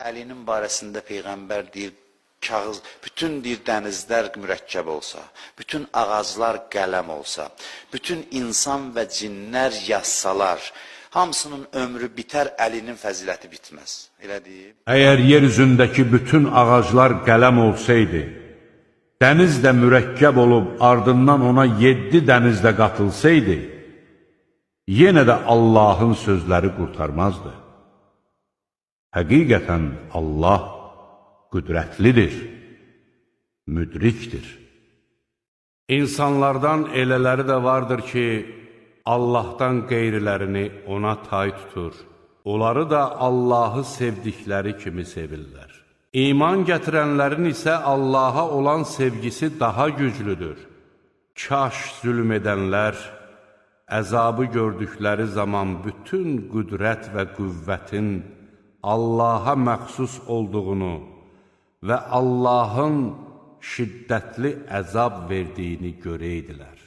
Əlinin barəsində Peyğəmbər deyir, kağız, bütün deyir, dənizlər mürəkkəb olsa, bütün ağaclar qələm olsa, bütün insan və cinlər yazsalar, hamısının ömrü bitər, əlinin fəziləti bitməz. Elə deyib. Əgər yer üzündəki bütün ağaclar qələm olsaydı, dəniz də mürəkkəb olub, ardından ona 7 dəniz də qatılsaydı, yenə də Allahın sözləri qurtarmazdı. Həqiqətən Allah qüdrətlidir, müdrikdir. İnsanlardan elələri də vardır ki, Allahdan qeyrilərini ona tay tutur. Onları da Allahı sevdikləri kimi sevirlər. İman gətirənlərin isə Allaha olan sevgisi daha güclüdür. Kaş zülm edənlər, əzabı gördükləri zaman bütün qüdrət və qüvvətin Allaha məxsus olduğunu və Allahın şiddətli əzab verdiyini görəydilər.